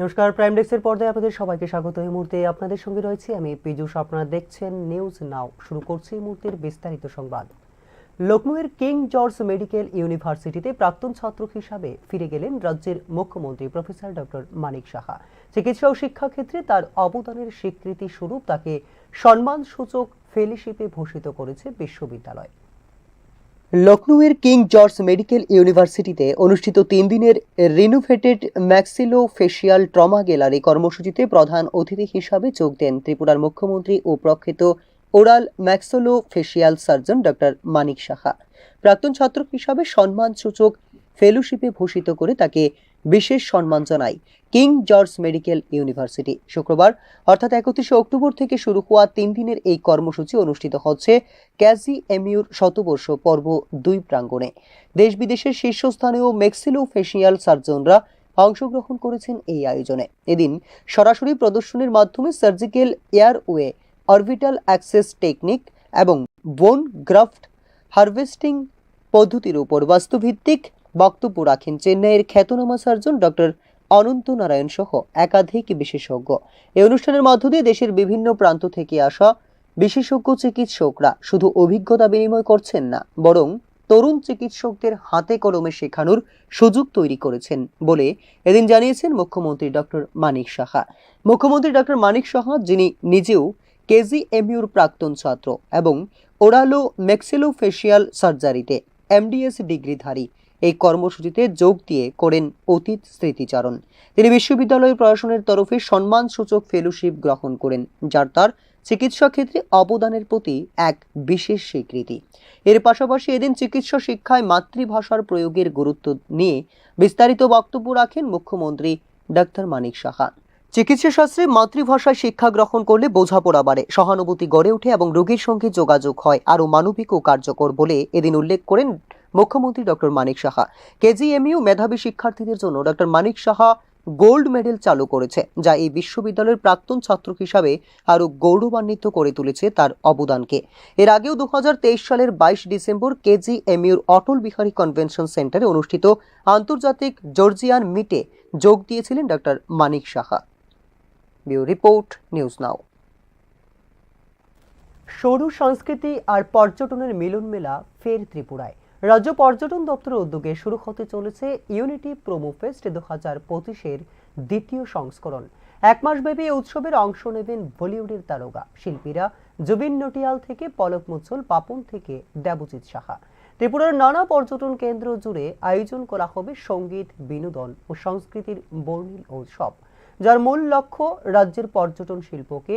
নমস্কার, প্রাইম ডেস্কের পর্দায় আপনাদের সবাইকে স্বাগত। এই মুহূর্তে আপনাদের সঙ্গে রয়েছে আমি পীযূষ। আপনারা দেখছেন নিউজ নাও। শুরু করছি এই মুহূর্তের বিস্তারিত সংবাদ। লখনউয়ের কিং জর্জ মেডিকেল ইউনিভার্সিটিতে প্রাক্তন ছাত্র হিসাবে ফিরে গেলেন রাজ্যের মুখ্যমন্ত্রী প্রফেসর ডক্টর মানিক সাহা। চিকিৎসা ও শিক্ষা ক্ষেত্রে তার অবদানের স্বীকৃতি স্বরূপ তাকে সম্মানসূচক ফেলোশিপে ভূষিত করেছে বিশ্ববিদ্যালয়। লখনউয়ের কিং জর্জ মেডিকেল ইউনিভার্সিটিতে অনুষ্ঠিত 3 দিনের রিনোভেটেড ম্যাক্সিলোফেশিয়াল ট্রমা গ্যালারি কর্মসূচিতে প্রধান অতিথি হিসাবে যোগ দেন ত্রিপুরার মুখ্যমন্ত্রী ও প্রখ্যাত oral maxillofacial surgeon doctor Manik Saha. প্রাক্তন ছাত্র হিসাবে সম্মানসূচক ফেলোশিপে ভূষিত করে তাকে বিশেষ সম্মান জানায় কিং জর্জ মেডিকেল ইউনিভার্সিটি। শুক্রবার অর্থাৎ 31 অক্টোবর থেকে শুরু হওয়া 3 দিনের এই কর্মসূচি অনুষ্ঠিত হচ্ছে কেজিএমইউর শতবর্ষ পর্ব 2 প্রাঙ্গণে। দেশ বিদেশের শীর্ষস্থানীয় ম্যাক্সিলোফেশিয়াল সার্জনরা অংশগ্রহণ করেছেন এই আয়োজনে। এদিন সরাসরি প্রদর্শনীর মাধ্যমে surgical airway, orbital access technique এবং বোন গ্রাফট হারভেস্টিং পদ্ধতির উপর বাস্তুভিত্তিক বক্তব্য রাখেন চেন্নাইয়ের খ্যাতনামা সার্জন ডক্টর অনন্ত নারায়ণ সহ একাধিক বিশেষজ্ঞ। এই অনুষ্ঠানের মধ্য দিয়ে দেশের বিভিন্ন প্রান্ত থেকে আসা বিশেষজ্ঞ চিকিৎসকরা শুধু অভিজ্ঞতা বিনিময় করছেন না, বরং তরুণ চিকিৎসকদের হাতে কলমে শেখানোর সুযোগ তৈরি করেছেন বলে এদিন জানিয়েছেন মুখ্যমন্ত্রী ডক্টর মানিক সাহা। মুখ্যমন্ত্রী ডক্টর মানিক সাহা, যিনি নিজেও কেজিএমইউর প্রাক্তন ছাত্র এবং ওরালো ম্যাক্সিলোফেশিয়াল সার্জারিতে এমডিএস ডিগ্রিধারী, এই কর্মসূচিতে যোগ দিয়ে করেন অতীত স্মৃতিচারণ। তিনি বিশ্ববিদ্যালয় প্রশাসনের তরফে সম্মানসূচক ফেলোশিপ গ্রহণ করেন, যার তার চিকিৎসা ক্ষেত্রে অবদানের প্রতি এক বিশেষ স্বীকৃতি। এর পাশাপাশি এদিন চিকিৎসা শিক্ষায় মাতৃভাষার প্রয়োগের গুরুত্ব নিয়ে বিস্তারিত বক্তব্য রাখেন মুখ্যমন্ত্রী ডক্টর মানিক সাহা। চিকিৎসা শাস্ত্রে মাতৃভাষায় শিক্ষা গ্রহণ করলে বোঝাপড়া বাড়ে, সহানুভূতি গড়ে ওঠে এবং রোগীর সঙ্গে যোগাযোগ হয় আরও মানবিক ও কার্যকর বলে এদিন উল্লেখ করেন মুখ্যমন্ত্রী ডক্টর মানিক সাহা। কেজিএমইউ মেধাবী শিক্ষার্থীদের জন্য doctor Manik Saha gold medal চালু করেছে, যা এই বিশ্ববিদ্যালয়ের প্রাক্তন ছাত্র হিসাবে আরও গৌরবান্বিত করে তুলেছে তার অবদানকে। এর আগেও 2023 সালের 22 ডিসেম্বর কেজিএমইউর অটল বিহারী কনভেনশন সেন্টারে অনুষ্ঠিত আন্তর্জাতিক জর্জিয়ান মিটে যোগ দিয়েছিলেন doctor Manik Saha. Bureau report, news now. সৌর সংস্কৃতি আর পর্যটনের মিলন মেলা ফের ত্রিপুরায়। রাজ্য পর্যটন দপ্তরের উদ্যোগে শুরু হতে চলেছে ইউনিটি প্রোমো ফেস্ট 2025-এর দ্বিতীয় সংস্করণ। 1 মাস ব্যাপী এই উৎসবের অংশ নেবেন বলিউডের তারকা শিল্পীরা জুবিন নটিয়াল থেকে পলক মুচ্ছল, পাপন থেকে দেবজিৎ সাহা। ত্রিপুরার নানা পর্যটন কেন্দ্র জুড়ে আয়োজন করা হবে সঙ্গীত, বিনোদন ও সংস্কৃতির বর্ণিল উৎসব, যার মূল লক্ষ্য রাজ্যের পর্যটন শিল্পকে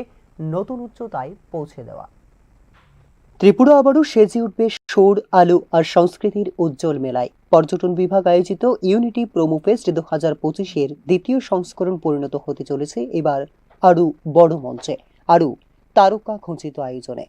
নতুন উচ্চতায় পৌঁছে দেওয়া। ত্রিপুরা আবারও সেজে উঠবে সৌর, আলো আর সংস্কৃতির উজ্জ্বল মেলায়। পর্যটন বিভাগ আয়োজিত ইউনিটি প্রোমো ফেস্ট 2025-এর দ্বিতীয় সংস্করণ পরিণত হতে চলেছে এবার আরও বড় মঞ্চে, আরও তারকা খচিত আয়োজনে।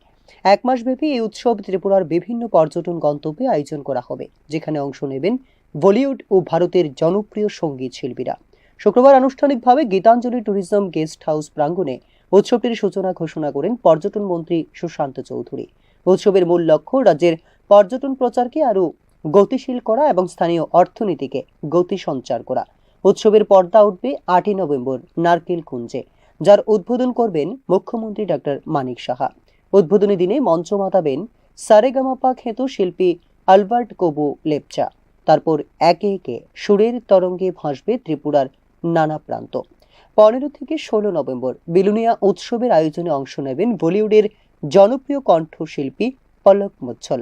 1 মাস ব্যাপী এই উৎসব ত্রিপুরার বিভিন্ন পর্যটন গন্তব্যে আয়োজন করা হবে, যেখানে অংশ নেবেন বলিউড ও ভারতের জনপ্রিয় সঙ্গীত শিল্পীরা। শুক্রবার আনুষ্ঠানিকভাবে গীতাঞ্জলি ট্যুরিজম গেস্ট হাউস প্রাঙ্গণে উৎসবটির সূচনা ঘোষণা করেন পর্যটন মন্ত্রী সুশান্ত চৌধুরী। উৎসবের মূল লক্ষ্য রাজ্যের পর্যটন প্রচারকে আরও গতিশীল করা এবং স্থানীয় অর্থনীতিকে গতি সঞ্চার করা। উৎসবের পর্দা উঠবে 8 নভেম্বর নারকেল কুঞ্জে, যার উদ্বোধন করবেন মুখ্যমন্ত্রী ডক্টর মানিক সাহা। উদ্বোধনী দিনে মঞ্চ মাতাবেন সারেগামাপা খ্যাত শিল্পী আলবার্ট কোবো লেপচা। তারপর একে একে সুরের তরঙ্গে ভাসবে ত্রিপুরার নানা প্রান্ত। 15 থেকে 16 নভেম্বর বিলুনিয়া উৎসবের আয়োজনে অংশ নেবেন বলিউডের জনপ্রিয় কণ্ঠশিল্পী পলক মুচ্ছল।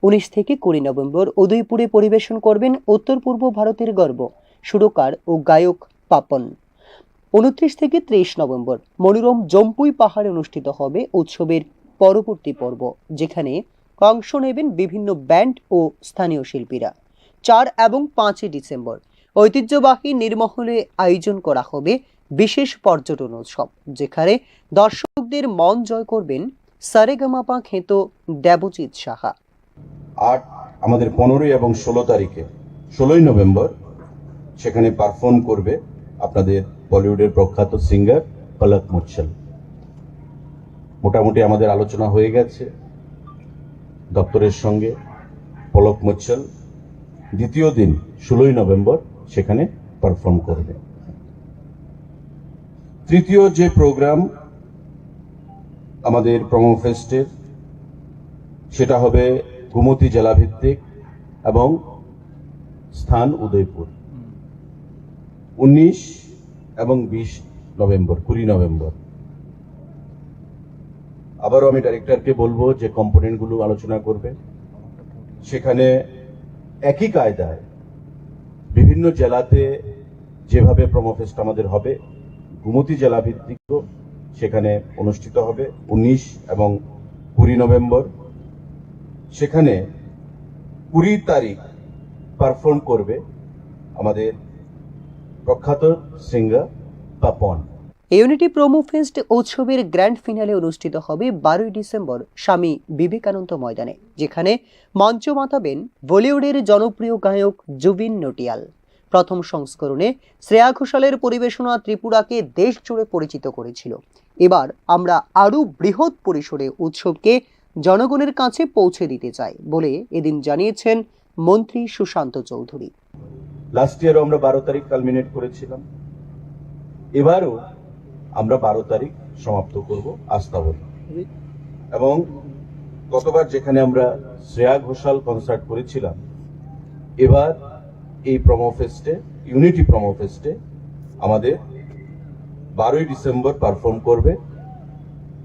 19 থেকে 20 নভেম্বর উদয়পুরে পরিবেশন করবেন উত্তর পূর্ব ভারতের গর্ব সুরকার ও গায়ক পাপন। 29 থেকে 30 নভেম্বর মনোরম জম্পুই পাহাড়ে অনুষ্ঠিত হবে উৎসবের পরবর্তী পর্ব, যেখানে অংশ নেবেন বিভিন্ন ব্যান্ড ও স্থানীয় শিল্পীরা। 4 এবং 5 ডিসেম্বর ঐতিহ্যবাহী নির্মহলে আয়োজন করা হবে বিশেষ পর্যটন উৎসব, যেখানে দর্শকদের মন জয় করবেন সারেগামাপা খ্যাত দেবজিৎ সাহা। আমাদের 15 এবং 16 তারিখে 16 নভেম্বর সেখানে পারফর্ম করবে আপনাদের বলিউডের প্রখ্যাত সিঙ্গার পলক মুচ্ছল। মোটামুটি আমাদের আলোচনা হয়ে গেছে দপ্তরের সঙ্গে। পলক মুচ্ছল দ্বিতীয় দিন 16 নভেম্বর সেখানে পারফর্ম করবে। তৃতীয় যে প্রোগ্রাম আমাদের প্রোমো ফেস্টের, সেটা হবে গোমতী জেলা ভিত্তিক এবং স্থান উদয়পুর, 19 এবং 20 নভেম্বর, 20 নভেম্বর। আবারও আমি ডাইরেক্টরকে বলবো যে কম্পোনেন্টগুলো আলোচনা করবে। সেখানে একই কায়দায় বিভিন্ন জেলাতে যেভাবে প্রোমো ফেস্ট আমাদের হবে, গোমতী জেলা ভিত্তিক সেখানে অনুষ্ঠিত হবে 19 এবং 20 নভেম্বর। সেখানে 20 তারিখ পারফর্ম করবে আমাদের প্রখ্যাত singer Papon. Unity promo fest উৎসবের গ্র্যান্ড ফিনালে অনুষ্ঠিত হবে 12 ডিসেম্বর স্বামী বিবেকানন্দ ময়দানে, যেখানে মঞ্চ মাতাবেন বলিউডের জনপ্রিয় গায়ক জুবিন নটিয়াল। প্রথম সংস্করণে শ্রেয়া ঘোষালের পরিবেশনা ত্রিপুরাকে দেশ জুড়ে পরিচিত করেছিল। এবার আমরা আরও বৃহৎ পরিসরে উৎসবকে জনগণের কাছে পৌঁছে দিতে চাই বলে এদিন জানিয়েছেন মন্ত্রী সুশান্ত চৌধুরী। লাস্ট ইয়ারও আমরা 12 তারিখ কালমিনেট করেছিলাম, এবারও আমরা 12 তারিখ সমাপ্ত করব আস্থাবল। এবং গতবার যেখানে আমরা শ্রেয়া ঘোষাল কনসার্ট করেছিলাম, এবার এই প্রোমো ফেস্টে, ইউনিটি প্রোমো ফেস্টে আমাদের 12 ডিসেম্বর পারফর্ম করবে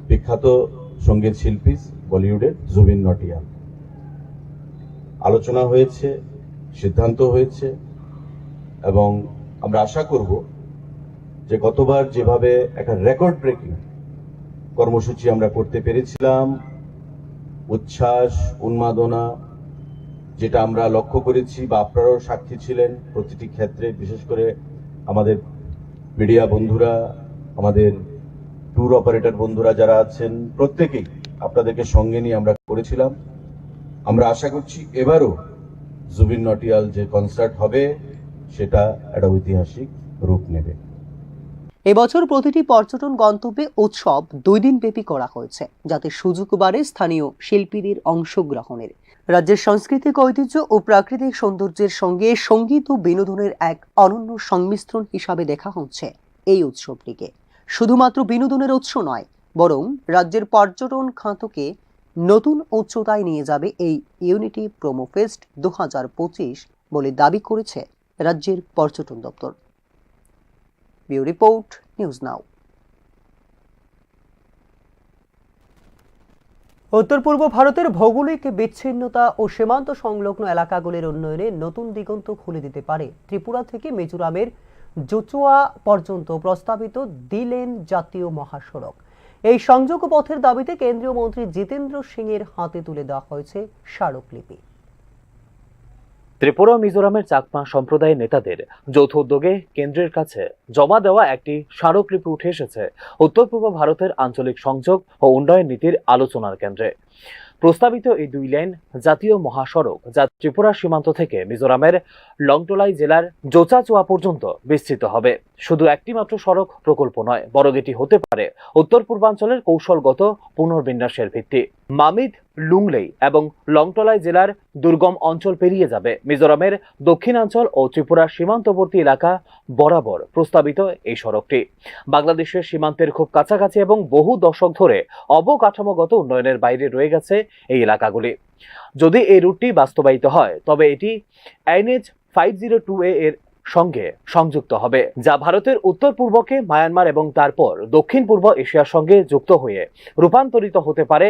বিখ্যাত সঙ্গীত শিল্পী বলিউডের জুবিন নটিয়াল। আলোচনা হয়েছে, সিদ্ধান্ত হয়েছে এবং আমরা আশা করব যে গতবার যেভাবে একটা রেকর্ড ব্রেকিং কর্মসূচি আমরা করতে পেরেছিলাম, উচ্ছ্বাস, উন্মাদনা, যেটা আমরা লক্ষ্য করেছি বা আপনারাও সাক্ষী ছিলেন প্রতিটি ক্ষেত্রে, বিশেষ করে আমাদের মিডিয়া বন্ধুরা, আমাদের ট্যুর অপারেটর বন্ধুরা যারা আছেন, প্রত্যেকেই আপনাদেরকে সঙ্গে নিয়ে আমরা করেছিলাম। আমরা আশা করছি এবারও জুবিন নটিয়াল যে কনসার্ট হবে সেটা একটা ঐতিহাসিক রূপ নেবে। এবছর প্রতিটি পর্যটন গন্তব্যে উৎসব 2 দিন ব্যাপী করা হয়েছে, যাতে সুযোগ বাড়ে স্থানীয় শিল্পীদের অংশগ্রহণের। রাজ্যের সাংস্কৃতিক ঐতিহ্য ও প্রাকৃতিক সৌন্দর্যের সঙ্গে সঙ্গীত ও বিনোদনের এক অনন্য সংমিশ্রণ হিসাবে দেখা হচ্ছে এই উৎসবটিকে। শুধুমাত্র বিনোদনের উৎস নয়, বরং রাজ্যের পর্যটন খাতকে নতুন উচ্চতায় নিয়ে যাবে এই ইউনিটি প্রোমো ফেস্ট 2025 বলে দাবি করেছে রাজ্যের পর্যটন দপ্তর। ব্যুরো রিপোর্ট, নিউজ নাও। উত্তর পূর্ব ভারতের ভৌগোলিক বিচ্ছিন্নতা ও সীমান্ত সংলগ্ন এলাকাগুলির উন্নয়নে নতুন দিগন্ত খুলে দিতে পারে ত্রিপুরা থেকে মিজোরামের জুচুয়া পর্যন্ত প্রস্তাবিত দ্বি-লেন জাতীয় মহাসড়ক। এই সংযোগ পথের দাবিতে কেন্দ্রীয় মন্ত্রী জিতেন্দ্র সিং এর হাতে তুলে দেওয়া হয়েছে স্মারকলিপি। ত্রিপুরা ও মিজোরামের চাকমা সম্প্রদায়ের নেতাদের যৌথ উদ্যোগে কেন্দ্রের কাছে জমা দেওয়া একটি স্মারকলিপি উঠে এসেছে উত্তর পূর্ব ভারতের আঞ্চলিক সংযোগ ও উন্নয়ন নীতির আলোচনার কেন্দ্রে। প্রস্তাবিত এই 2 লেন জাতীয় মহাসড়ক, যা ত্রিপুরা সীমান্ত থেকে মিজোরামের লংটোলাই জেলার জোচাচুয়া পর্যন্ত বিস্তৃত হবে, শুধু একটি মাত্র সড়ক প্রকল্প নয়, বরং এটি হতে পারে উত্তর পূর্বাঞ্চলের কৌশলগত পুনর্বিন্যাসের ভিত্তি। মামিদ, লুংলেই এবং লংটোলাই জেলার দুর্গম অঞ্চল পেরিয়ে যাবে মিজোরামের দক্ষিণাঞ্চল ও ত্রিপুরা সীমান্তবর্তী এলাকা বরাবর প্রস্তাবিত এই সড়কটি। বাংলাদেশের সীমান্তের খুব কাছাকাছি এবং বহু দশক ধরে অবকাঠামোগত উন্নয়নের বাইরে রয়ে গেছে এই এলাকাগুলি। যদি এই রুটটি বাস্তবায়িত হয়, তবে এটি NH 502A এর সঙ্গে সংযুক্ত হবে, যা ভারতের উত্তর পূর্বকে মায়ানমার এবং তারপর দক্ষিণ পূর্ব এশিয়ার সঙ্গে যুক্ত হয়ে রূপান্তরিত হতে পারে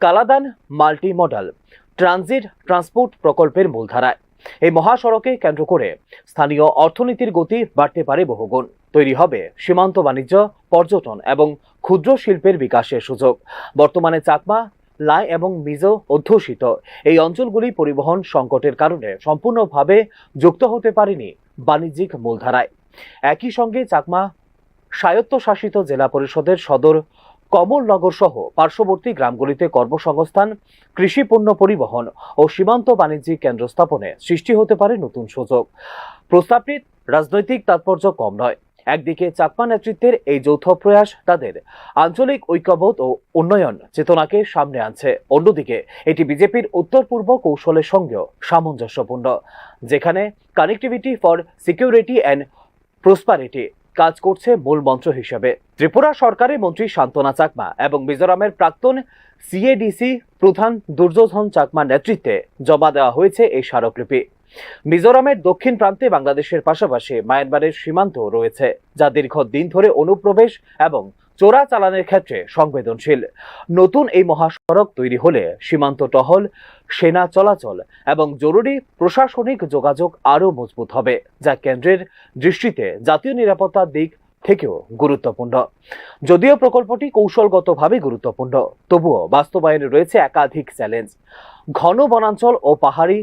Kaladan multi modal transit transport প্রকল্পের মূলধারায়। এই মহাসড়কে কেন্দ্র করে স্থানীয় অর্থনীতির গতি বাড়তে পারে বহুগুণ। তৈরি হবে সীমান্ত বাণিজ্য, পর্যটন এবং ক্ষুদ্র শিল্পের বিকাশের সুযোগ। বর্তমানে চাকমা, লাই এবং মিজো অধ্যুষিত এই অঞ্চলগুলি পরিবহন সংকটের কারণে সম্পূর্ণভাবে যুক্ত হতে পারেনি বাণিজ্যিক মূলধারায়। একই সঙ্গে চাকমা স্বায়ত্তশাসিত জেলা পরিষদের সদর কমলনগর সহ পার্শ্ববর্তী গ্রামগুলিতে কর্মসংস্থান, কৃষি পণ্য পরিবহন ও সীমান্ত বাণিজ্যিক কেন্দ্র স্থাপনে সৃষ্টি হতে পারে নতুন সুযোগ। প্রস্তাবটির রাজনৈতিক তাৎপর্য কম নয়। একদিকে চাকমা নেতৃত্বের এই যৌথ প্রয়াস তাদের আঞ্চলিক ঐক্যবোধ ও উন্নয়ন চেতনাকে সামনে আনছে, অন্যদিকে এটি বিজেপির উত্তর পূর্ব কৌশলের সঙ্গেও সামঞ্জস্যপূর্ণ, যেখানে connectivity for security and prosperity কাজ করছে মূল মন্ত্র হিসেবে। ত্রিপুরা সরকারের মন্ত্রী শান্তনা চাকমা এবং মিজোরামের প্রাক্তন সিএডিসি প্রধান দুর্যোধন চাকমার নেতৃত্বে জমা দেওয়া হয়েছে এই স্মারকলিপি। মিজোরামের দক্ষিণ প্রান্তে বাংলাদেশের পাশাপাশি মায়ানমারের সীমান্ত রয়েছে, যা দীর্ঘদিন ধরে অনুপ্রবেশ এবং চোরাচালানের ক্ষেত্রে সংবেদনশীল। নতুন এই মহাসড়ক তৈরি হলে সীমান্ত টহল, সেনা চলাচল এবং জরুরি প্রশাসনিক যোগাযোগ আরও মজবুত হবে, যা কেন্দ্রের দৃষ্টিতে জাতীয় নিরাপত্তার দিক থেকেও গুরুত্বপূর্ণ। যদিও প্রকল্পটি কৌশলগতভাবে গুরুত্বপূর্ণ, তবুও বাস্তবায়নে রয়েছে একাধিক চ্যালেঞ্জ। ঘন বনাঞ্চল ও পাহাড়ি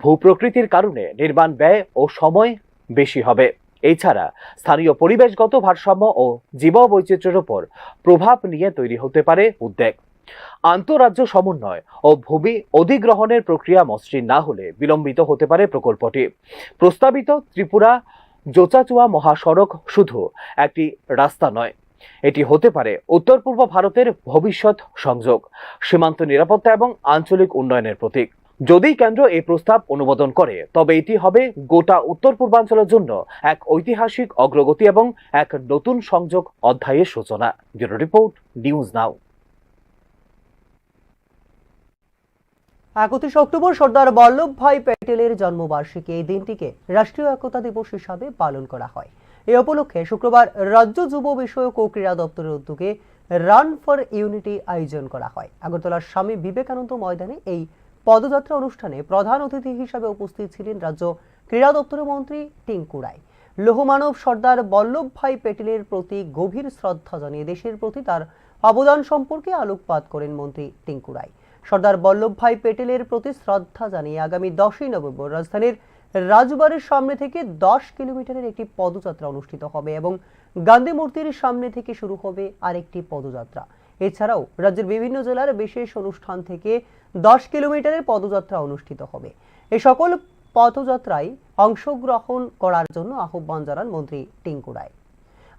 ভূপ্রকৃতির কারণে নির্মাণ ব্যয় ও সময় বেশি হবে। এছাড়া স্থানীয় পরিবেশগত ভারসাম্য ও জীববৈচিত্র্যের উপর প্রভাব নিয়ে তৈরি হতে পারে উদ্বেগ। আন্তঃরাজ্য সমন্বয় ও ভূমি অধিগ্রহণের প্রক্রিয়া মসৃণ না হলে বিলম্বিত হতে পারে প্রকল্পটি। প্রস্তাবিত ত্রিপুরা জোচাচুয়া মহাসড়ক শুধু একটি রাস্তা নয়, এটি হতে পারে উত্তর পূর্ব ভারতের ভবিষ্যৎ সংযোগ, সীমান্ত নিরাপত্তা এবং আঞ্চলিক উন্নয়নের প্রতীক। যদি কেন্দ্র এই প্রস্তাব অনুমোদন করে, তবে এটি হবে গোটা উত্তর পূর্বাঞ্চলের জন্য এক ঐতিহাসিক অগ্রগতি এবং এক নতুন সংযোগ অধ্যায়ের সূচনা। Bureau report, news now. 31 October Sardar Vallabhbhai প্যাটেলের জন্মবার্ষিকী। এই দিনটিকে রাষ্ট্রীয় একতা দিবস হিসাবে পালন করা হয়। এই উপলক্ষে শুক্রবার রাজ্য যুব বিষয়ক ও ক্রীড়া দপ্তরের উদ্যোগে রান ফর ইউনিটি আয়োজন করা হয়। আগরতলার স্বামী বিবেকানন্দ ময়দানে এই পদযাত্রা অনুষ্ঠানে প্রধান অতিথি হিসাবে উপস্থিত ছিলেন রাজ্য ক্রীড়া দপ্তরের মন্ত্রী টিঙ্কু রায়। লৌহমানব সর্দার বল্লভভাই প্যাটেলের প্রতি গভীর শ্রদ্ধা জানিয়ে দেশের প্রতি তার অবদান সম্পর্কে আলোকপাত করেন মন্ত্রী টিঙ্কু রায়। সর্দার বল্লভভাই প্যাটেলের প্রতি শ্রদ্ধা জানিয়ে আগামী 10ই নভেম্বর রাজধানীর রাজবাড়ির সামনে থেকে 10 কিলোমিটারের একটি পদযাত্রা অনুষ্ঠিত হবে এবং গান্ধী মূর্তির সামনে থেকে শুরু হবে আরেকটি পদযাত্রা। এছাড়াও রাজ্যের বিভিন্ন জেলার বিশেষ অনুষ্ঠান থেকে 10 কিলোমিটারের পদযাত্রা অনুষ্ঠিত হবে। এই সকল পদযাত্রায় অংশগ্রহণ করার জন্য আহ্বান জানান মন্ত্রী টিঙ্কু রায়।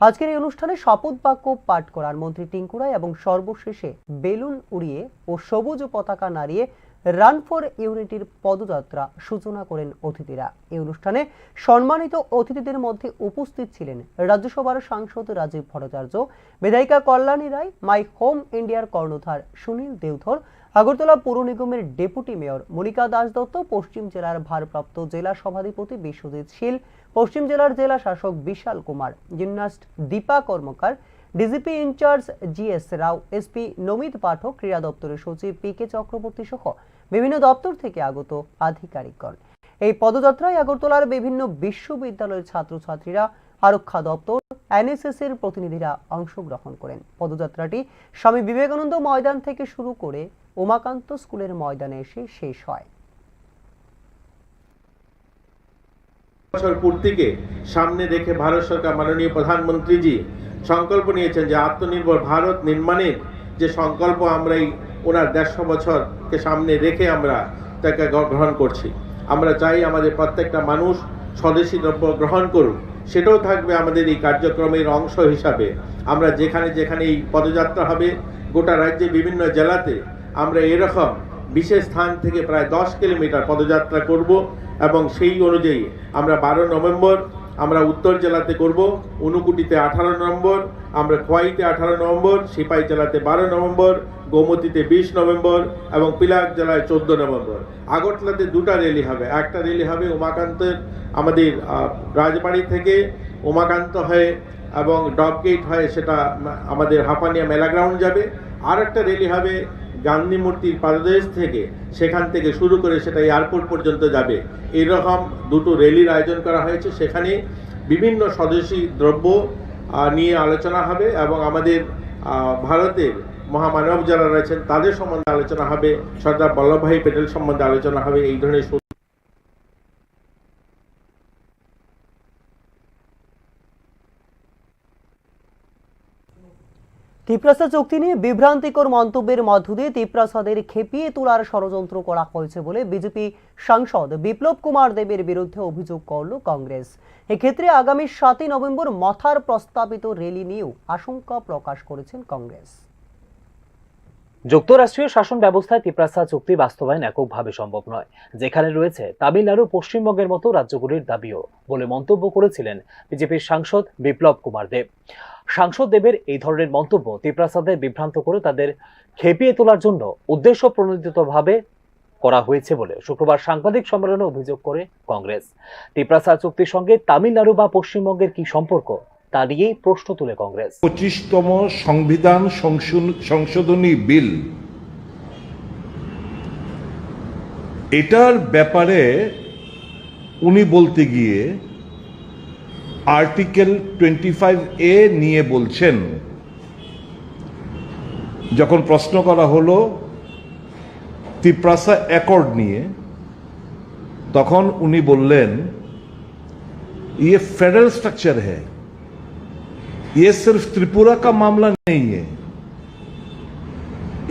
আজকের এই অনুষ্ঠানে শপথ বাক্য পাঠ করার মন্ত্রী টিঙ্কু রায় এবং সর্বশেষে বেলুন উড়িয়ে ও সবুজ পতাকা নাড়িয়ে রান ফর ইউনিটির পদযাত্রা সূচনা করেন অতিথিরা। এই অনুষ্ঠানে সম্মানিত অতিথিদের মধ্যে উপস্থিত ছিলেন রাজ্যসভার সাংসদ রাজীব ভট্টাচার্য, বিধায়িকা কল্যাণী রায়, মাই হোম ইন্ডিয়ার কর্ণধার সুনীল দেওধর, আগরতলা পৌর নিগমের ডেপুটি মেয়র মনিকা দাস দত্ত, পশ্চিম জেলার ভারপ্রাপ্ত জেলা সভাধিপতি বিশ্বজিৎ শীল, পশ্চিম জেলার জেলা শাসক বিশাল Kumar, gymnast Dipa Karmakar, DGP in charge GS রাও, এসপি নমিত পাঠক, ক্রীড়া দপ্তরের সচিব পিকে চক্রবর্তী সহ বিভিন্ন দপ্তর থেকে আগত আধিকারিকগণ। এই পদযাত্রায় আগরতলার বিভিন্ন বিশ্ববিদ্যালয়ের ছাত্রছাত্রীরা, আরক্ষা দপ্তর, এনএসএস এর প্রতিনিধিরা অংশগ্রহণ করেন। পদযাত্রাটি স্বামী বিবেকানন্দ ময়দান থেকে শুরু করে উমাকান্ত স্কুলের ময়দানে এসে শেষ হয়। বছর পূর্তিকে সামনে রেখে ভারত সরকার মাননীয় প্রধানমন্ত্রীজি সংকল্প নিয়েছেন যে আত্মনির্ভর ভারত নির্মাণের যে সংকল্প আমরা এই ওনার 150 বছরকে সামনে রেখে আমরা তাকে গ্রহণ করছি। আমরা চাই আমাদের প্রত্যেকটা মানুষ স্বদেশি দ্রব্য গ্রহণ করুক, সেটাও থাকবে আমাদের এই কার্যক্রমের অংশ হিসাবে। আমরা যেখানে যেখানে এই পদযাত্রা হবে গোটা রাজ্যে বিভিন্ন জেলাতে আমরা এরকম বিশেষ স্থান থেকে প্রায় 10 কিলোমিটার পদযাত্রা করব এবং সেই অনুযায়ী আমরা 12 নভেম্বর আমরা উত্তর জেলাতে করব, ঊনকোটিতে 18 নভেম্বর, আমরা খোয়াইতে 18 নভেম্বর, সিপাহী জেলাতে 12 নভেম্বর, গোমতীতে 20 নভেম্বর এবং পিলাক জেলায় 14 নভেম্বর। আগরতলাতে দুটা র্যালি হবে। একটা র্যালি হবে উমাকান্তের আমাদের রাজবাড়ি থেকে উমাকান্ত হয়ে এবং ডবগেট হয়ে সেটা আমাদের হাঁপানিয়া মেলা গ্রাউন্ড যাবে। আর একটা র্যালি হবে গান্ধী মূর্তির পাদদেশ থেকে, সেখান থেকে শুরু করে সেটা এয়ারপোর্ট পর্যন্ত যাবে। এরকম দুটো র্যালির আয়োজন করা হয়েছে। সেখানে বিভিন্ন স্বদেশি দ্রব্য নিয়ে আলোচনা হবে এবং আমাদের ভারতের মহামানব যারা রয়েছেন তাদের সম্বন্ধে আলোচনা হবে, সর্দার বল্লভভাই প্যাটেল সম্বন্ধে আলোচনা হবে। এই ধরনের তিপ্রাসা চুক্তি নিয়ে বিভ্রান্তিকর মন্তব্যের মধ্য দিয়ে তিপ্রাসাদের খেপিয়ে তোলার ষড়যন্ত্র করা হয়েছে বলে বিজেপি সাংসদ বিপ্লব কুমার দেবের বিরুদ্ধে অভিযোগ করল কংগ্রেস। এক্ষেত্রে আগামী 7ই নভেম্বর মথার প্রস্তাবিত র্যালি নিয়েও আশঙ্কা প্রকাশ করেছেন কংগ্রেস। যুক্তরাষ্ট্রীয় শাসন ব্যবস্থায় তিপ্রাসা চুক্তি বাস্তবায়ন এককভাবে সম্ভব নয়, যেখানে রয়েছে তামিলনাড়ু, পশ্চিমবঙ্গের মতো রাজ্যগুলির দাবিও বলে মন্তব্য করেছিলেন বিজেপির সাংসদ বিপ্লব কুমার দেব। সাংসদ দেবের এই ধরনের মন্তব্য তিপ্রাসাদের বিভ্রান্ত করে তাদের খেপিয়ে তোলার জন্য উদ্দেশ্য প্রণোদিতভাবে করা হয়েছে বলে শুক্রবার সাংবাদিক সম্মেলনে অভিযোগ করে কংগ্রেস। তিপ্রাসা চুক্তির সঙ্গে তামিলনাড়ু বা পশ্চিমবঙ্গের কি সম্পর্ক তা নিয়েই প্রশ্ন তুলে কংগ্রেস। 25তম সংবিধান সংশোধনী বিল, এটার ব্যাপারে উনি বলতে গিয়ে আর্টিকেল 25A নিয়ে বলছেন। যখন প্রশ্ন করা হলো তিপ্রাসা অ্যাকর্ড নিয়ে, তখন উনি বললেন ये फेडरल स्ट्रक्चर है, ये सिर्फ त्रिपुरा का मामला नहीं है,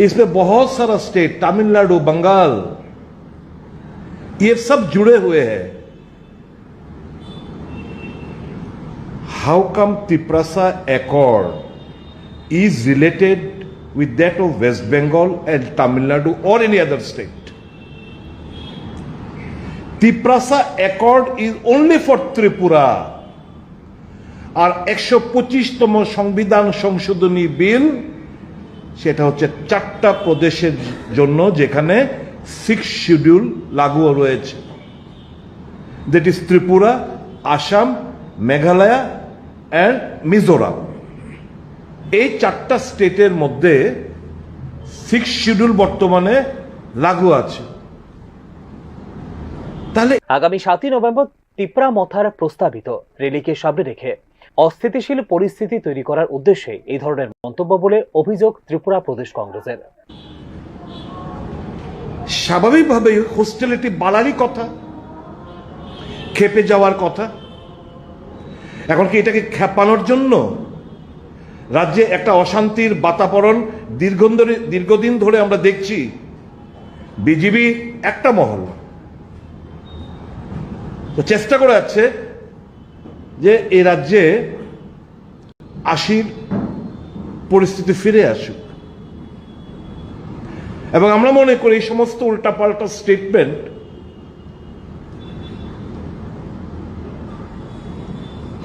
इसमें बहुत सारा स्टेट, तमिलनाडु, बंगाल, ये सब जुड़े हुए हैं। How come Tiprasa accord is related with that of West Bengal and Tamil Nadu or any other state? Tiprasa accord is only for Tripura। আর 125তম সংবিধান সংশোধনী বিল সেটা হচ্ছে 4টা প্রদেশের জন্য, যেখানে 6 শিডিউল লাগু রয়েছে, that is Tripura, Assam, Meghalaya and Mizoram. এই 4টা স্টেটের মধ্যে 6 শিডিউল বর্তমানে লাগু আছে। তাহলে আগামী 7ই নভেম্বর তিপ্রা মথার প্রস্তাবিত রেলিকে সামনে রেখে অস্থিতিশীল পরিস্থিতি তৈরি করার উদ্দেশ্যে এই ধরনের মন্তব্য বলে অভিযোগ ত্রিপুরা প্রদেশ কংগ্রেসের। স্বাভাবিকভাবে হোস্টেলিটি বাড়ারই কথা, খেপে যাওয়ার কথা। এখন কি এটাকে খেপানোর জন্য রাজ্যে একটা অশান্তির বাতাবরণ দীর্ঘদিন ধরে আমরা দেখছি? বিজেপি একটা মহল তো চেষ্টা করে যাচ্ছে যে এই রাজ্যে 80-র পরিস্থিতি ফিরে আসুক, এবং আমরা মনে করি এই সমস্ত উল্টাপাল্টা স্টেটমেন্ট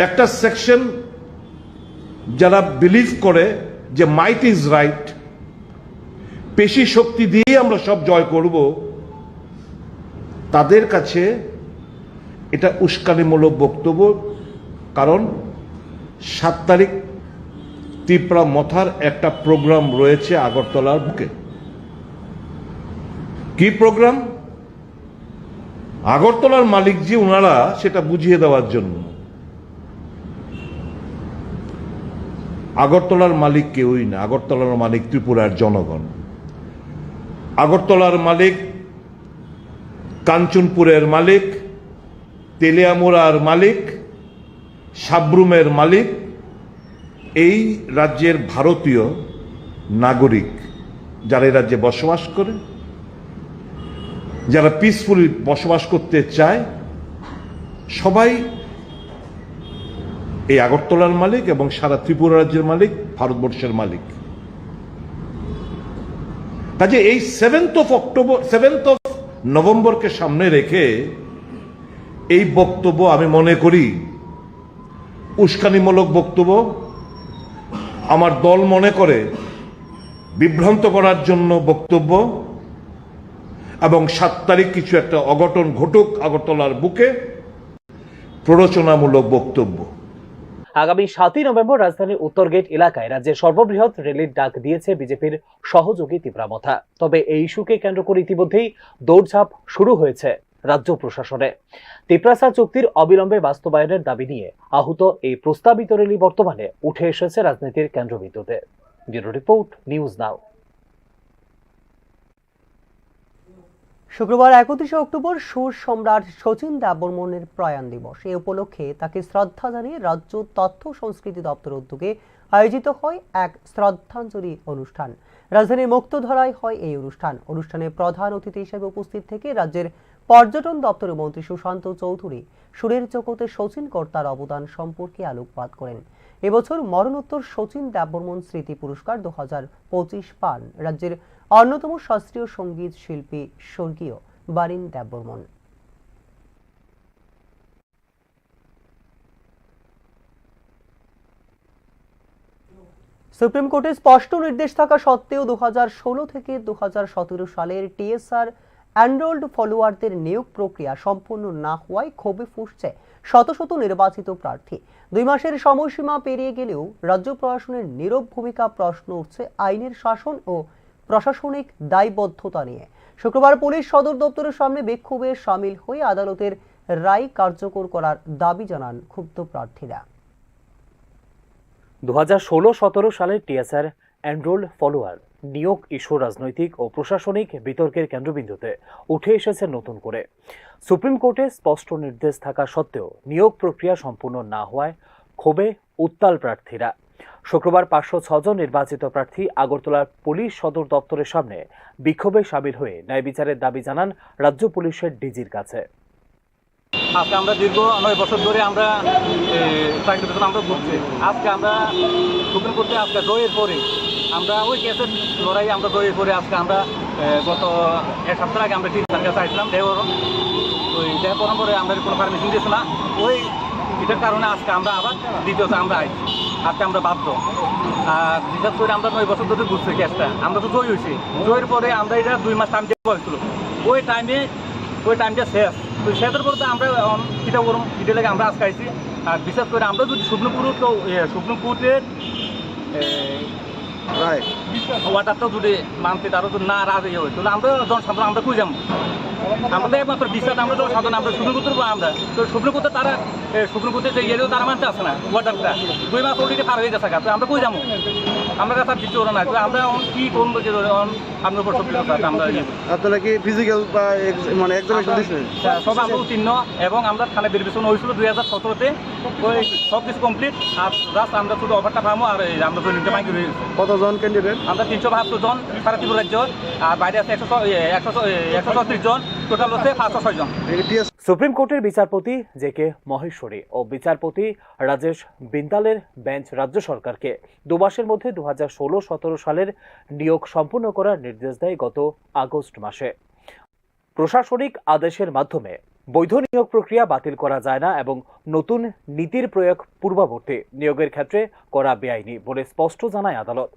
একটা সেকশন যারা বিলিভ করে যে মাইট ইজ রাইট, পেশি শক্তি দিয়ে আমরা সব জয় করব, তাদের কাছে এটা উস্কানিমূলক বক্তব্য। কারণ 7 তারিখ তিপ্রা মথার একটা প্রোগ্রাম রয়েছে আগরতলার বুকে। কি প্রোগ্রাম? আগরতলার মালিক জি ওনারা সেটা বুঝিয়ে দেওয়ার জন্য। আগরতলার মালিক কেউই না, আগরতলার মালিক ত্রিপুরার জনগণ। আগরতলার মালিক কাঞ্চনপুরের মালিক, তেলিয়ামুড়ার মালিক, সাব্রুমের মালিক এই রাজ্যের ভারতীয় নাগরিক, যারা এই রাজ্যে বসবাস করে, যারা পিসফুলি বসবাস করতে চায়, সবাই এই আগরতলার মালিক এবং সারা ত্রিপুরা রাজ্যের মালিক, ভারতবর্ষের মালিক। কাজে এই 7th অফ নভেম্বরকে সামনে রেখে এই বক্তব্য আমি মনে করি উস্কানিমূলক বক্তব্য। আমার দল মনে করে বিভ্রান্ত করার জন্য বক্তব্য, এবং 7 তারিখ কিছু একটা অঘটন ঘটুক আগরতলার বুকে, প্ররোচনামূলক বক্তব্য। আগামী 7ই নভেম্বর রাজধানীর উত্তর গেট এলাকায় রাজ্যের সর্ববৃহৎ র্যালির ডাক দিয়েছে বিজেপির সহযোগী তিপ্রা মথা। তবে এই ইস্যুকে কেন্দ্র করে ইতিমধ্যেই দৌড়ঝাঁপ শুরু হয়েছে রাজ্য প্রশাসনে। তিপ্রাসা চুক্তির অবিলম্বে বাস্তবায়নের দাবি নিয়ে আহত এই প্রস্তাবিত র্যালি বর্তমানে উঠে এসেছে রাজনীতির কেন্দ্রবিন্দুতে। ব্যুরো রিপোর্ট, নিউজ নাও। শুক্রবার 31শে অক্টোবর সুর সম্রাট শচীন দেববর্মনের প্রয়াণ দিবস। এ উপলক্ষে তাকে শ্রদ্ধা জানিয়ে রাজ্য তথ্য সংস্কৃতি দপ্তর উদ্যোগে আয়োজিত হয় এক শ্রদ্ধাঞ্জলি অনুষ্ঠান। রাজধানীর মুক্তধারায় হয় এই অনুষ্ঠানে প্রধান অতিথি হিসেবে উপস্থিত থেকে রাজ্যের পর্যটন দপ্তরের মন্ত্রী সুশান্ত চৌধুরী সুরের জগতে শচীন কর্তার অবদান সম্পর্কে আলোকপাত করেন। এবছর মরণোত্তর শচীন দেববর্মন স্মৃতি পুরস্কার 2025 পান রাজ্যের অন্যতম শাস্ত্রীয় সঙ্গীত শিল্পী স্বর্গীয় বারিন দেববর্মন। সুপ্রিম কোর্টের স্পষ্ট নির্দেশ থাকা সত্ত্বেও 2016 থেকে 2017 সালের টিএসআর এনরোল্ড ফলোয়ারদের নিয়োগ প্রক্রিয়া সম্পূর্ণ না হওয়ায় ক্ষোভে ফুঁসছে শত শত নির্বাচিত প্রার্থী। 2 মাসের সময়সীমা পেরিয়ে গেলেও রাজ্য প্রশাসনের নীরব ভূমিকা, প্রশ্ন উঠছে আইনের শাসন ও প্রশাসনিক দায়বদ্ধতা নিয়ে। শুক্রবার পুলিশ সদর দপ্তরের সামনে বিক্ষোভে সামিল হয়ে আদালতের রায় কার্যকর করার দাবি জানান ক্ষুব্ধ প্রার্থীরা। 2016-17 সালের টিএসআর এনরোল্ড ফলোয়ার নিয়োগ ইস্যু রাজনৈতিক ও প্রশাসনিক বিতর্কের কেন্দ্রবিন্দুতে উঠে এসেছে নতুন করে। সুপ্রিম কোর্টে স্পষ্ট নির্দেশ থাকা সত্ত্বেও নিয়োগ প্রক্রিয়া সম্পূর্ণ না হওয়ায় ক্ষোভে উত্তাল প্রার্থীরা। শুক্রবার 506 জন নির্বাচিত প্রার্থী আগরতলার পুলিশ সদর দপ্তরের সামনে বিক্ষোভে সামিল হয়ে ন্যায় বিচারের দাবি জানান রাজ্য পুলিশের ডিজির কাছে। আজকে আমরা দীর্ঘ 9 বছর ধরে আমরা চাকরির পেছনে আমরা ঘুরছি। আজকে আমরা সুপ্রিম কোর্টে আজকে জয়ের পরে আমরা ওই কেসের লড়াই আমরা জয়ের পরে আজকে আমরা গত 1 সপ্তাহ আগে আমরা টিচার কাছে আসলাম ওই দেখা করার পরে আমরা কোনো পারমিশন দিয়েছে না। ওই এটার কারণে আজকে আমরা আবার দ্বিতীয়ত আমরা আসছি। আজকে আমরা বাধ্য। আর বিশেষ করে আমরা 9 বছর ধরে ঘুরছি কেসটা। আমরা তো জয় হয়েছি। জয়ের পরে আমরা এটা 2 মাস টাইম দেওয়া হয়েছিল। ওই টাইমটা শেষ। তো শেষের পরে তো আমরা কিটা করুন কিটা লেগে আমরা আজকে আইছি। আর বিশেষ করে আমরা যদি সুপ্রিম কোর্টের ওয়াটারটা যদি মানতে তারও যদি না রাজি হয় তাহলে আমরা জনসাধারণ আমরা কই যাবো? আমাদের একমাত্র বিশ্বাস আমরা জনসাধারণ আমরা সুপ্রিম কোর্টের আমরা তো সুপ্রিম কোর্টে তারা সুপ্রিম কোর্টের যে ইয়েও তারা মানতে আসে না ওয়াটারটা 2 মাস অলরেডি পার হয়ে গেছে। তো আমরা কই যাবো? আমরা কাছে কিছু ওরা না। আমরা কি করবো যে আপনার উপর সব আমরা আপনারা কি ফিজিক্যাল বা মানে এক্সামিনেশন দিয়েছেন? সব আমরা উত্তীর্ণ এবং আমরা থানা ভেরিফিকেশন হয়েছিল 2017-তে। ওই সব কিছু কমপ্লিট। আর জাস্ট আমরা শুধু অফারটা পাবো আর আমরা জয়েনিংটা বাকি রয়ে গেছে। কতজন ক্যান্ডিডেট? আমরা 372 জন সারা ত্রিপুরা রাজ্য। আর বাইরে আছে 136 জন। টোটাল হচ্ছে 506 জন। সুপ্রিম কোর্টের বিচারপতি জে.কে. মহেশ্বরী ও বিচারপতি রাজেশ বিন্দালের বেঞ্চ রাজ্য সরকারকে 2 মাসের মধ্যে 2016-17 সালের নিয়োগ সম্পূর্ণ করার নির্দেশ দেয় গত আগস্ট মাসে। প্রশাসনিক আদেশের মাধ্যমে বৈধ নিয়োগ প্রক্রিয়া বাতিল করা যায় না এবং নতুন নীতির প্রয়োগ পূর্ববর্তী নিয়োগের ক্ষেত্রে করা বেআইনি বলে স্পষ্ট জানায় আদালত।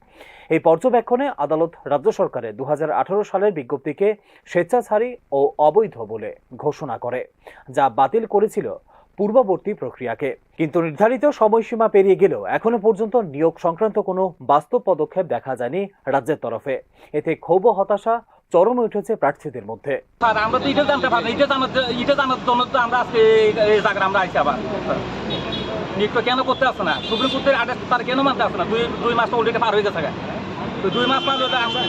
এই পর্যবেক্ষণে আদালত রাজ্য সরকারের 2018 সালের বিজ্ঞপ্তিকে স্বেচ্ছাচারী ও অবৈধ বলে ঘোষণা করে, যা বাতিল করেছিল পূর্ববর্তী প্রক্রিয়াকে। কিন্তু নির্ধারিত সময়সীমা পেরিয়ে গেলেও এখনো পর্যন্ত নিয়োগ সংক্রান্ত কোনো বাস্তব পদক্ষেপ দেখা যায়নি রাজ্যের তরফে। এতে ক্ষোভ ও হতাশা চরমে উঠেছে প্রার্থীদের মধ্যে। আমরা তো এটা জানতে পারি, এটা জানার জন্য তো আমরা আজকে এই জায়গায় আমরা আইছি। আবার নিয়োগ কেন করতে আসছে না? সুপ্রিম কোর্টের আদেশ তার কেন মানতে আসছে না? 2 মাস অলরেডি পার হয়ে গেছে। তো 2 মাস পার হলে আমরা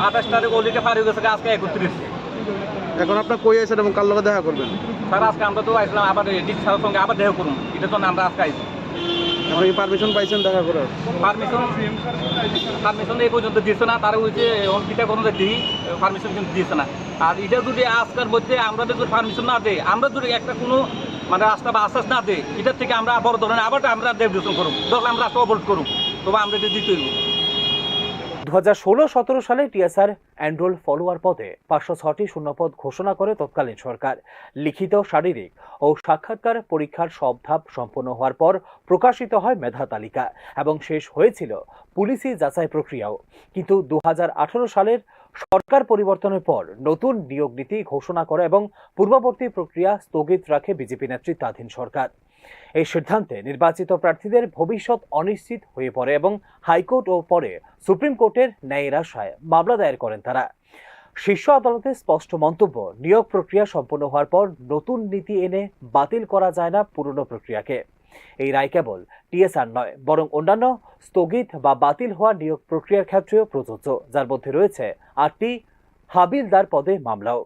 28 তারিখ অলরেডি পার হয়ে গেছে। আজকে 31। এখন আপনার কই আছেন এবং কার লগে দেখা করবেন? স্যার আজকে আমরা তো আসলাম আবার ডিসি স্যারের সঙ্গে আবার দেখা করুন। এটার জন্য আমরা আজকে আইছি। আপনি কি পারমিশন পাইছেন দেখা করার? পারমিশন এই পর্যন্ত দিচ্ছে না। তারা ওই যে অঙ্কিতা কোনো দিই পারমিশন কিন্তু দিচ্ছে না। আর এটা যদি আজকের মধ্যে আমরা যদি পারমিশন না দেয়, আমরা যদি একটা কোনো মানে রাস্তা বা আশ্বাস না দেয়, এটার থেকে আমরা বড় ধরনের আবার আমরা ডেভলিউশন করুন, দরকার আমরা রাস্তা অবরোধ করুন, তবে আমরা এটা দিতে হইব। 2016-17 সালে টিএসআর এনরোল ফলোয়ার পদে 506টি শূন্যপদ ঘোষণা করে তৎকালীন সরকার। লিখিত, শারীরিক ও সাক্ষাৎকার পরীক্ষার সব ধাপ সম্পন্ন হওয়ার পর প্রকাশিত হয় মেধা তালিকা এবং শেষ হয়েছিল পুলিশি যাচাই প্রক্রিয়াও। কিন্তু 2018 সালের সরকার পরিবর্তনের পর নতুন নিয়োগ নীতি ঘোষণা করে এবং পূর্ববর্তী প্রক্রিয়া স্থগিত রাখে বিজেপি নেতৃত্বাধীন সরকার। এই সিদ্ধান্তে নির্বাচিত প্রার্থীদের ভবিষ্যৎ অনিশ্চিত হয়ে পড়ে এবং হাইকোর্ট ও পরে সুপ্রিম কোর্টের ন্যায়ের আশায় মামলা দায়ের করেন তারা। শীর্ষ আদালতের স্পষ্ট মন্তব্য, নিয়োগ প্রক্রিয়া সম্পন্ন হওয়ার পর নতুন নীতি এনে বাতিল করা যায় না পুরনো প্রক্রিয়াকে। এই রায় কেবল টিএসআর নয়, বরং অন্যান্য স্থগিত বা বাতিল হওয়া নিয়োগ প্রক্রিয়ার ক্ষেত্রেও প্রযোজ্য, যার মধ্যে রয়েছে 8টি হাবিলদার পদে মামলাও।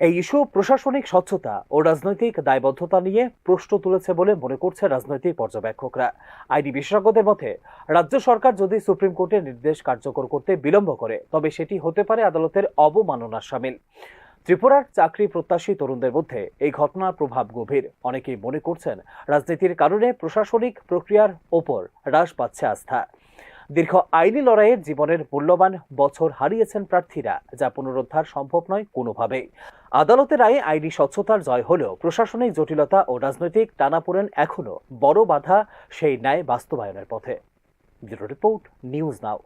এই ইস্যু প্রশাসনিক স্বচ্ছতা ও রাজনৈতিক দায়বদ্ধতা নিয়ে প্রশ্ন তুলেছে বলে মনে করছে রাজনৈতিক পর্যবেক্ষকরা। আইনি বিশেষজ্ঞদের মতে, রাজ্য সরকার যদি সুপ্রিম কোর্টের নির্দেশ কার্যকর করতে বিলম্ব করে, তবে সেটি হতে পারে আদালতের অবমাননার শামিল। ত্রিপুরার চাকরি প্রত্যাশী তরুণদের মধ্যে এই ঘটনার প্রভাব গভীর। অনেকেই মনে করছেন রাজনীতির কারণে প্রশাসনিক প্রক্রিয়ার ওপর হ্রাস পাচ্ছে আস্থা। দীর্ঘ আইনি লড়াইয়ের জীবনের মূল্যবান বছর হারিয়েছেন প্রার্থীরা, যা পুনরুদ্ধার সম্ভব নয় কোনোভাবেই। আদালতের রায়ে আইনি স্বচ্ছতার জয় হলেও প্রশাসনিক জটিলতা ও রাজনৈতিক টানাপোড়েন এখনো বড় বাধা সেই ন্যায় বাস্তবায়নের পথে। ব্যুরো রিপোর্ট, নিউজ নাও।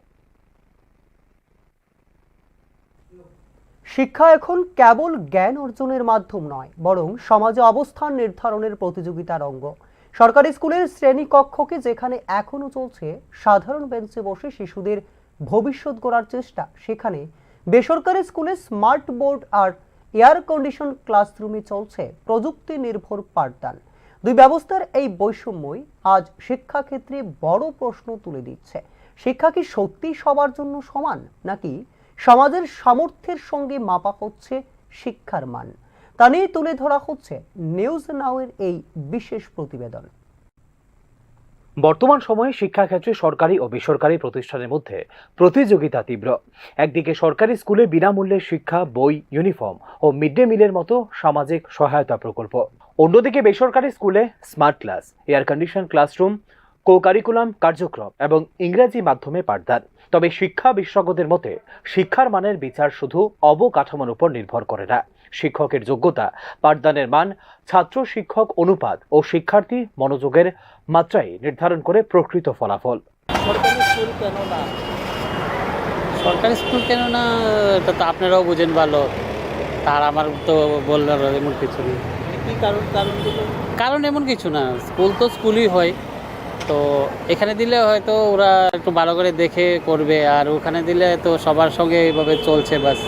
শিক্ষা এখন কেবল জ্ঞান অর্জনের মাধ্যম নয়, বরং সমাজে অবস্থান নির্ধারণের প্রতিযোগিতার অঙ্গ। সরকারি স্কুলের শ্রেণীকক্ষকে যেখানে এখনো চলছে সাধারণ বেঞ্চে বসে শিশুদের ভবিষ্যৎ গড়ার চেষ্টা, সেখানে বেসরকারি স্কুলে স্মার্ট বোর্ড আর এয়ার কন্ডিশন ক্লাসরুমে চলছে প্রযুক্তি নির্ভর পাঠদান। দুই ব্যবস্থার এই বৈষম্যই আজ শিক্ষাক্ষেত্রে বড় প্রশ্ন তুলে দিচ্ছে। শিক্ষা কি সত্যি সবার জন্য সমান, নাকি সমাজের সামর্থ্যের সঙ্গে মাপা হচ্ছে শিক্ষার মান? তা নিয়ে তুলে ধরা হচ্ছে নিউজ নাওয়ের এই বিশেষ প্রতিবেদন। বর্তমান সময়ে শিক্ষাক্ষেত্রে সরকারি ও বেসরকারি প্রতিষ্ঠানের মধ্যে প্রতিযোগিতা তীব্র। একদিকে সরকারি স্কুলে বিনামূল্যে শিক্ষা, বই, ইউনিফর্ম ও মিড ডে মিলের মতো সামাজিক সহায়তা প্রকল্প, অন্যদিকে বেসরকারি স্কুলে smart class, air condition classroom, co curriculum কার্যক্রম এবং ইংরেজি মাধ্যমে পাঠদান। তবে শিক্ষা বিশেষজ্ঞদের মতে শিক্ষার মানের বিচার শুধু অবকাঠামোর উপর নির্ভর করে না। শিক্ষকের যোগ্যতা, পাঠদানের মান, ছাত্র শিক্ষক অনুপাত ও শিক্ষার্থী মনোযোগের মাত্রাই নির্ধারণ করে প্রকৃত ফলাফল। সরকারি স্কুল কেন না, এটা তো আপনারাও বুঝেন ভালো। তার আমার তো বললাম এমন কিছু নেই। কি কারণ এমন কিছু না, স্কুল তো স্কুলই হয়। তো এখানে দিলে হয়তো ওরা একটু ভালো করে দেখে করবে, আর ওখানে দিলে তো সবার সঙ্গে এইভাবে চলছে, বাস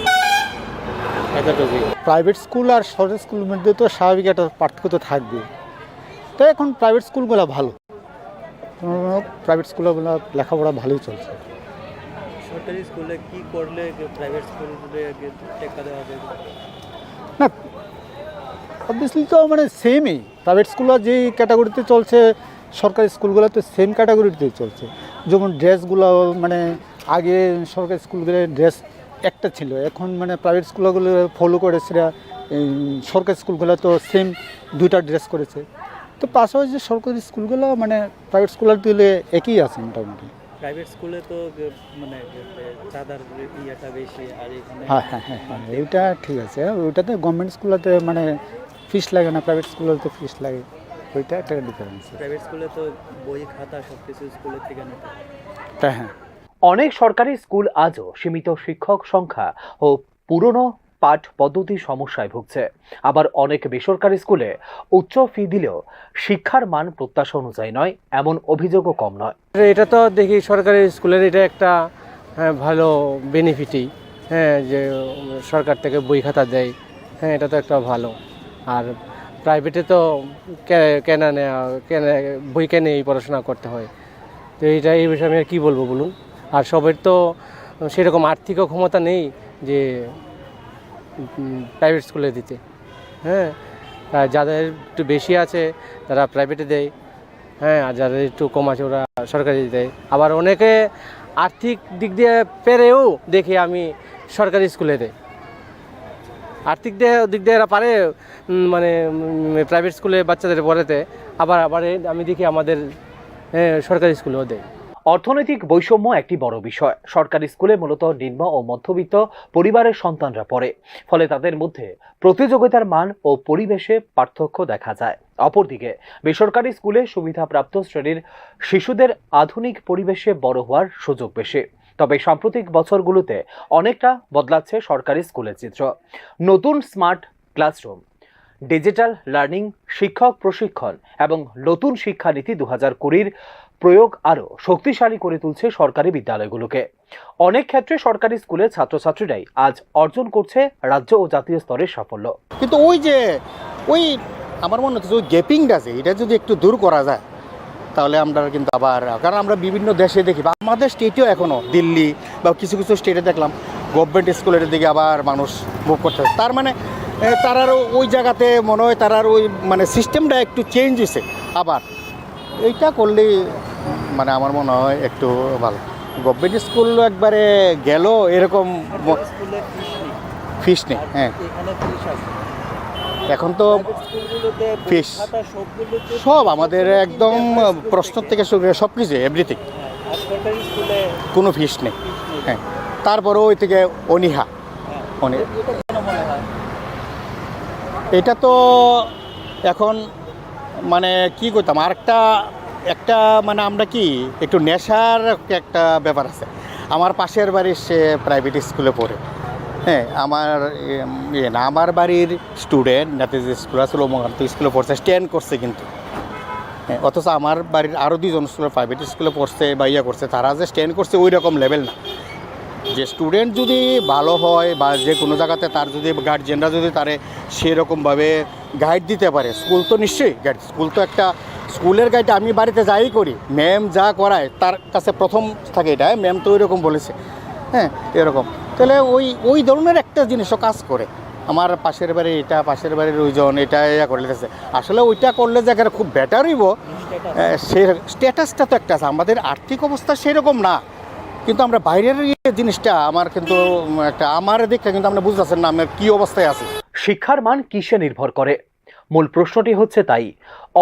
এতটুকুই। প্রাইভেট স্কুল আর সরকারি স্কুলের মধ্যে তো স্বাভাবিক একটা পার্থক্য তো থাকবে। তো এখন প্রাইভেট স্কুলগুলো ভালো, প্রাইভেট স্কুলগুলো লেখাপড়া ভালোই চলছে। সরকারি স্কুলে কি করলে প্রাইভেট স্কুলগুলো টেক্কা দেওয়া যাবে? না, অবভিয়াসলি তো মানে সেমই। প্রাইভেট স্কুল যেই ক্যাটাগরিতে চলছে, সরকারি স্কুলগুলো তো সেম ক্যাটাগরিতেই চলছে। যেমন ড্রেসগুলো মানে আগে সরকারি স্কুলগুলোর ড্রেস একটা ছিল, এখন মানে প্রাইভেট স্কুলগুলো ফলো করে সেটা সরকারি স্কুলগুলো তো সেম দুইটা ড্রেস করেছে। তো পাশাপাশি সরকারি স্কুলগুলো মানে প্রাইভেট স্কুলের তুলে একই আছে মোটামুটি। প্রাইভেট স্কুলে তো মানে চাঁদার ইয়েটা বেশি, আর এখানে হ্যাঁ, এইটা ঠিক আছে। ওইটাতে গভর্নমেন্ট স্কুলেতে মানে ফিস লাগে না, প্রাইভেট স্কুলেতে ফিস লাগে, ওইটা একটা ডিফারেন্স। প্রাইভেট স্কুলে তো বই খাতা সব কিছু স্কুলের থেকে নিতে। হ্যাঁ, অনেক সরকারি স্কুল আজও সীমিত শিক্ষক সংখ্যা ও পুরনো পাঠ পদ্ধতির সমস্যায় ভুগছে। আবার অনেক বেসরকারি স্কুলে উচ্চ ফি দিলেও শিক্ষার মান প্রত্যাশা অনুযায়ী নয়, এমন অভিযোগও কম নয়। এটা তো দেখি সরকারি স্কুলের এটা একটা ভালো বেনিফিটই, যে সরকার থেকে বই খাতা দেয়, এটা তো একটা ভালো। আর প্রাইভেটে তো বই কেনেই পড়াশোনা করতে হয়। তো এই বিষয়ে আমি আর কী বলবো বলুন। আর সবের তো সেরকম আর্থিক ক্ষমতা নেই যে প্রাইভেট স্কুলে দিতে। যাদের একটু বেশি আছে তারা প্রাইভেটে দেয়, আর যাদের একটু কম আছে ওরা সরকারি দেয়। আবার অনেকে আর্থিক দিক দিয়ে পেরেও দেখি আমি সরকারি স্কুলে দেয়। আর্থিক দিক দিয়ে এরা পারে মানে প্রাইভেট স্কুলে বাচ্চাদের পড়াতে, আবার আমি দেখি আমাদের সরকারি স্কুলেও দেয়। অর্থনৈতিক বৈষম্য একটি বড় বিষয়। সরকারি স্কুলে মূলত নিম্ন ও মধ্যবিত্ত পরিবারের সন্তানরা পড়ে, ফলে তাদের মধ্যে প্রতিযোগিতার মান ও পরিবেশে পার্থক্য দেখা যায়। অপরদিকে বেসরকারি স্কুলে সুবিধাপ্রাপ্ত শ্রেণীর শিশুদের আধুনিক পরিবেশে বড় হওয়ার সুযোগ বেশি। তবে সাম্প্রতিক বছরগুলোতে অনেকটা বদলাচ্ছে সরকারি স্কুলের চিত্র। নতুন স্মার্ট ক্লাসরুম, ডিজিটাল লার্নিং, শিক্ষক প্রশিক্ষণ এবং নতুন শিক্ষানীতি 2020 প্রয়োগ আরও শক্তিশালী করে তুলছে সরকারি বিদ্যালয়গুলোকে। অনেক ক্ষেত্রে সরকারি স্কুলের ছাত্রছাত্রীরাই আজ অর্জন করছে রাজ্য ও জাতীয় স্তরের সাফল্য। কিন্তু ওই আমার মনে হচ্ছে ওই গ্যাপিংটা আছে, এটা যদি একটু দূর করা যায় তাহলে আমরা কিন্তু আবার, কারণ আমরা বিভিন্ন দেশে দেখি বা আমাদের স্টেটেও এখনও দিল্লি বা কিছু কিছু স্টেটে দেখলাম গভর্নমেন্ট স্কুলের দিকে আবার মানুষ মুভ করতে হয়। তার মানে তারারও ওই জায়গাতে মনে হয় তারার ওই মানে সিস্টেমটা একটু চেঞ্জ হয়েছে। আবার এইটা করলেই মানে আমার মনে হয় একটু ভালো। গভর্নমেন্ট স্কুল একবারে গেল এরকম ফিস নেই। এখন তো ফিস সব আমাদের একদম প্রশ্ন থেকে শুরু করে সব কিছু এভরিথিং সরকারি স্কুলে কোনো ফিস নেই। হ্যাঁ, তারপরে ওই থেকে অনীহা এটা কেন মনে হয়? এটা তো এখন মানে কি করতাম আর একটা মানে আমরা কি একটু নেশার একটা ব্যাপার আছে। আমার পাশের বাড়ির সে প্রাইভেট স্কুলে পড়ে। হ্যাঁ, আমার বাড়ির স্টুডেন্ট নেতাজি স্কুল আসলে ওমকান্ত স্কুলে পড়ছে, স্ট্যান্ড করছে কিন্তু। হ্যাঁ, অথচ আমার বাড়ির আরও 2জন স্কুলে প্রাইভেট স্কুলে পড়ছে বা করছে, তারা যে স্ট্যান্ড করছে ওই রকম লেভেল না। যে স্টুডেন্ট যদি ভালো হয় বা যে কোনো জায়গাতে তার যদি গার্জিয়ানরা যদি তারে সেরকমভাবে গাইড দিতে পারে, স্কুল তো নিশ্চয়ই গাইড, স্কুল তো একটা স্কুলের গাইড আমি বাড়িতে যাই করি, ম্যাম যা করায় তার কাছে প্রথম থাকে এটা, ম্যাম তো ওই রকম বলেছে। হ্যাঁ, এরকম তাহলে ওই ধরনের একটা জিনিসও কাজ করে। আমার পাশের বাড়ি এটা, পাশের বাড়ির ওইজন এটা করে দিতেছে, আসলে ওইটা করলে যে খুব বেটার হইব সে স্ট্যাটাসটা তো একটা আছে। আমাদের আর্থিক অবস্থা সেরকম না, কিন্তু আমরা বাইরের জিনিসটা আমার কিন্তু একটা আমার দিকটা কিন্তু আমরা বুঝতে পারছেন না আমরা কি অবস্থায় আছি। শিক্ষার মান কিসে নির্ভর করে? মূল প্রশ্নটি হচ্ছে তাই।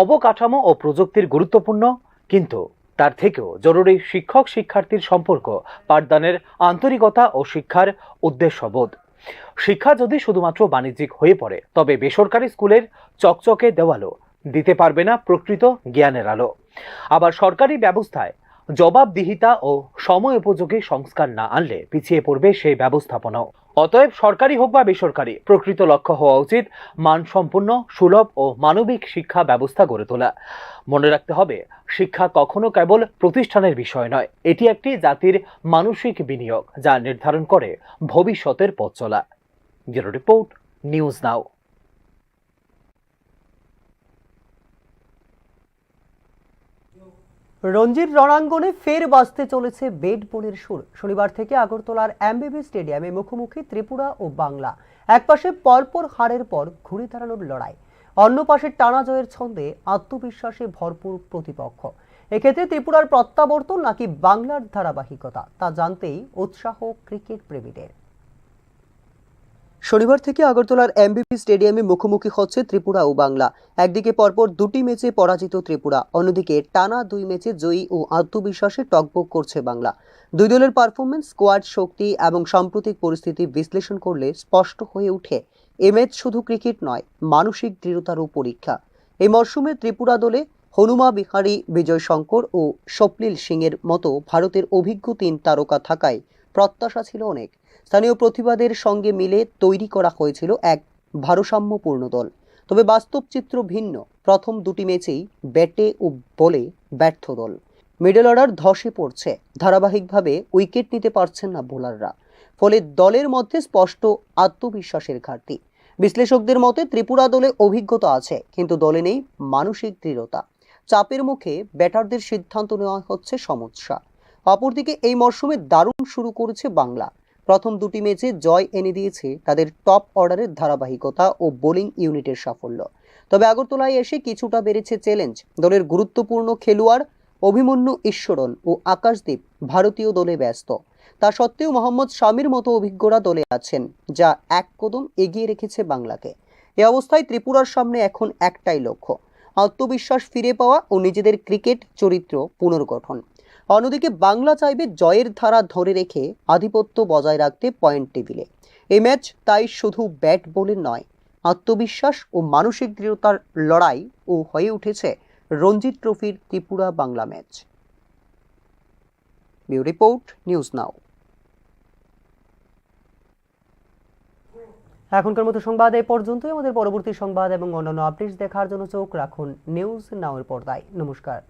অবকাঠামো ও প্রযুক্তির গুরুত্বপূর্ণ, কিন্তু তার থেকেও জরুরি শিক্ষক শিক্ষার্থীর সম্পর্ক, পাঠদানের আন্তরিকতা ও শিক্ষার উদ্দেশ্যবোধ। শিক্ষা যদি শুধুমাত্র বাণিজ্যিক হয়ে পড়ে, তবে বেসরকারি স্কুলের চকচকে দেওয়ালও দিতে পারবে না প্রকৃত জ্ঞানের আলো। আবার সরকারি ব্যবস্থায় জবাবদিহিতা ও সময় উপযোগী সংস্কার না আনলে পিছিয়ে পড়বে সেই ব্যবস্থাপনাও। অতএব সরকারি হোক বা বেসরকারি, প্রকৃত লক্ষ্য হওয়া উচিত মানসম্পন্ন, সুলভ ও মানবিক শিক্ষা ব্যবস্থা গড়ে তোলা। মনে রাখতে হবে, শিক্ষা কখনো কেবল প্রতিষ্ঠানের বিষয় নয়, এটি একটি জাতির মানসিক বিনিয়োগ, যা নির্ধারণ করে ভবিষ্যতের পথ চলা। Bureau report, news now. রঞ্জির রণাঙ্গনে ফের বাজতে চলেছে বেড বলের সুর। শনিবার থেকে আগরতলার এমবিবি স্টেডিয়ামে মুখোমুখি ত্রিপুরা ও বাংলা। একপাশে পরপর হারের পর ঘুরে দাঁড়ানোর লড়াই, অন্য পাশে টানা জয়ের ছন্দে আত্মবিশ্বাসে ভরপুর প্রতিপক্ষ। এক্ষেত্রে ত্রিপুরার প্রত্যাবর্তন নাকি বাংলার ধারাবাহিকতা, তা জানতেই উৎসাহ ক্রিকেট প্রেমীদের। শনিবার থেকে আগরতলার এমবিবি স্টেডিয়ামে মুখোমুখি হচ্ছে ত্রিপুরা ও বাংলা। একদিকে পরপর 2টি ম্যাচে পরাজিত ত্রিপুরা, অন্যদিকে টানা 2 ম্যাচে জয়ী ও আত্মবিশ্বাসে টকবক করছে বাংলা। দুই দলের পারফরমেন্স, স্কোয়াড শক্তি এবং সাম্প্রতিক পরিস্থিতি বিশ্লেষণ করলে স্পষ্ট হয়ে ওঠে, এই ম্যাচ শুধু ক্রিকেট নয়, মানসিক দৃঢ়তারও পরীক্ষা। এই মরশুমে ত্রিপুরা দলে হনুমা বিহারী, বিজয় শঙ্কর ও স্বপ্নিল সিংয়ের মতো ভারতের অভিজ্ঞ 3 তারকা থাকায় প্রত্যাশা ছিল অনেক। স্থানীয় প্রতিবাদের সঙ্গে মিলে তৈরি করা হয়েছিল এক ভারসাম্যপূর্ণ দল। তবে বাস্তব চিত্র ভিন্ন। প্রথম 2টি ম্যাচেই ব্যাটে ও বলে ব্যর্থ দল। মিডল অর্ডার ধসে পড়ছে, ধারাবাহিকভাবে উইকেট নিতে পারছেন না বোলাররা। ফলে দলের মধ্যে স্পষ্ট আত্মবিশ্বাসের ঘাটতি। বিশ্লেষকদের মতে ত্রিপুরা দলে অভিজ্ঞতা আছে, কিন্তু দলে নেই মানসিক দৃঢ়তা। চাপের মুখে ব্যাটারদের সিদ্ধান্ত নেওয়া হচ্ছে সমস্যা। অপরদিকে এই মরশুমে দারুণ শুরু করেছে বাংলা। প্রথম 2টি ম্যাচে জয় এনে দিয়েছে তাদের টপ অর্ডারের ধারাবাহিকতা ও বোলিং ইউনিটের সাফল্য। তবে আগরতলায় এসে কিছুটা বেড়েছে চ্যালেঞ্জ। দলের গুরুত্বপূর্ণ খেলোয়াড় অভিমন্যু ঈশ্বরন ও আকাশদীপ ভারতীয় দলে ব্যস্ত। তা সত্ত্বেও মোহাম্মদ শামির মতো অভিজ্ঞরা দলে আছেন, যা এক কদম এগিয়ে রেখেছে বাংলাকে। এ অবস্থায় ত্রিপুরার সামনে এখন একটাই লক্ষ্য, আত্মবিশ্বাস ফিরে পাওয়া ও নিজেদের ক্রিকেট চরিত্র পুনর্গঠন। অন্যদিকে বাংলা চাইবে জয়ের ধারা ধরে রেখে আধিপত্য বজায় রাখতে পয়েন্ট টেবিলে। এই ম্যাচ তাই শুধু ব্যাট বলের নয়, আত্মবিশ্বাস ও মানসিক দৃঢ়তার লড়াই ও হয়ে উঠেছে রঞ্জি ট্রফির Tripura Bangla match. Bureau report, news নাও। এখনকার মতো সংবাদ এই পর্যন্তই। আমাদের পরবর্তী সংবাদ এবং অন্যান্য আপডেটস দেখার জন্য চোখ রাখুন নিউজ নাও এর পর্দায়। নমস্কার।